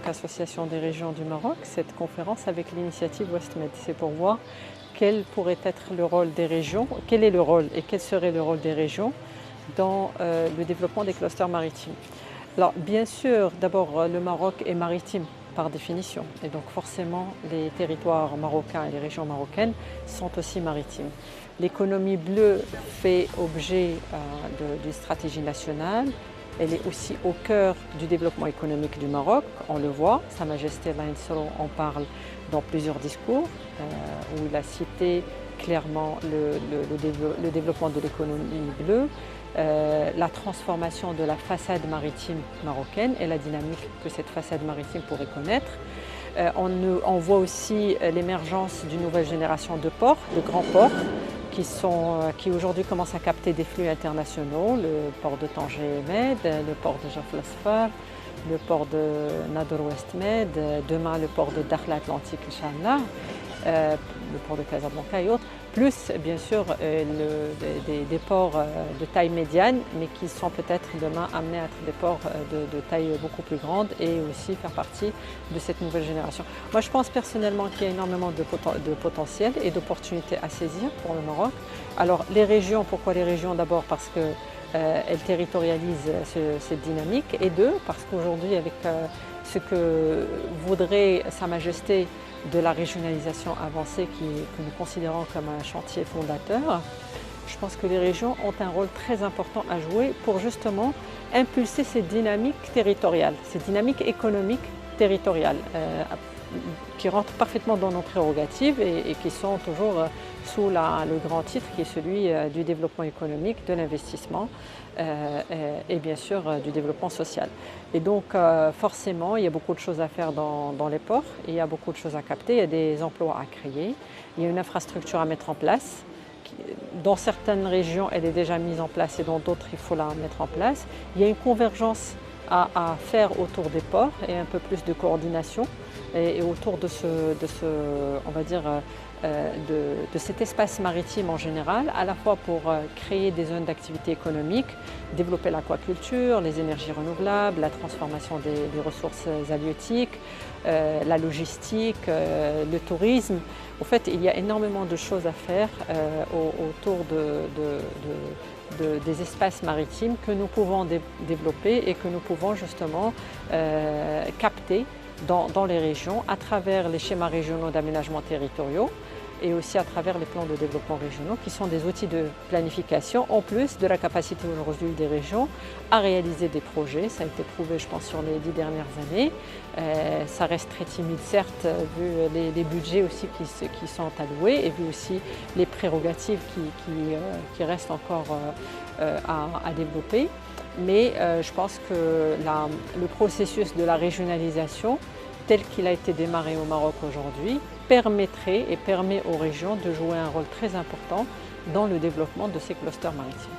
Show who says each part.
Speaker 1: que Association des régions du Maroc, cette conférence avec l'initiative WestMed. C'est pour voir quel pourrait être le rôle des régions, quel est le rôle et quel serait le rôle des régions dans le développement des clusters maritimes. Alors bien sûr, d'abord le Maroc est maritime par définition et donc forcément les territoires marocains et les régions marocaines sont aussi maritimes. L'économie bleue fait objet d'une stratégie nationale. Elle est aussi au cœur du développement économique du Maroc, on le voit. Sa Majesté Laïn Soro en parle dans plusieurs discours où il a cité clairement le développement de l'économie bleue, la transformation de la façade maritime marocaine et la dynamique que cette façade maritime pourrait connaître. On voit aussi l'émergence d'une nouvelle génération de ports, de grands ports, qui aujourd'hui commencent à capter des flux internationaux, le port de Tanger Med, le port de Jaf el-Asfar, le port de Nador West Med, demain le port de Dakhla Atlantique, Inch'Allah, le port de Casablanca et autres, plus bien sûr des ports de taille médiane, mais qui sont peut-être demain amenés à être des ports de taille beaucoup plus grande et aussi faire partie de cette nouvelle génération. Moi je pense personnellement qu'il y a énormément de potentiel et d'opportunités à saisir pour le Maroc. Alors les régions, pourquoi les régions? D'abord parce que elles territorialisent cette dynamique, et deux, parce qu'aujourd'hui avec ce que voudrait Sa Majesté de la régionalisation avancée que nous considérons comme un chantier fondateur, je pense que les régions ont un rôle très important à jouer pour justement impulser ces dynamiques territoriales, ces dynamiques économiques territoriales qui rentrent parfaitement dans nos prérogatives et qui sont toujours sous le grand titre qui est celui du développement économique, de l'investissement et bien sûr du développement social. Et donc forcément il y a beaucoup de choses à faire dans les ports, il y a beaucoup de choses à capter, il y a des emplois à créer, il y a une infrastructure à mettre en place. Dans certaines régions elle est déjà mise en place et dans d'autres il faut la mettre en place. Il y a une convergence à faire autour des ports et un peu plus de coordination et autour de on va dire, de cet espace maritime en général, à la fois pour créer des zones d'activité économique, développer l'aquaculture, les énergies renouvelables, la transformation des ressources halieutiques, la logistique, le tourisme. En fait, il y a énormément de choses à faire autour des espaces maritimes que nous pouvons développer et que nous pouvons justement capter dans les régions à travers les schémas régionaux d'aménagement territoriaux et aussi à travers les plans de développement régionaux qui sont des outils de planification en plus de la capacité aujourd'hui des régions à réaliser des projets. Ça a été prouvé je pense sur les 10 dernières années. Ça reste très timide certes vu les budgets aussi qui sont alloués et vu aussi les prérogatives qui restent encore à développer. Mais je pense que le processus de la régionalisation tel qu'il a été démarré au Maroc aujourd'hui permettrait et permet aux régions de jouer un rôle très important dans le développement de ces clusters maritimes.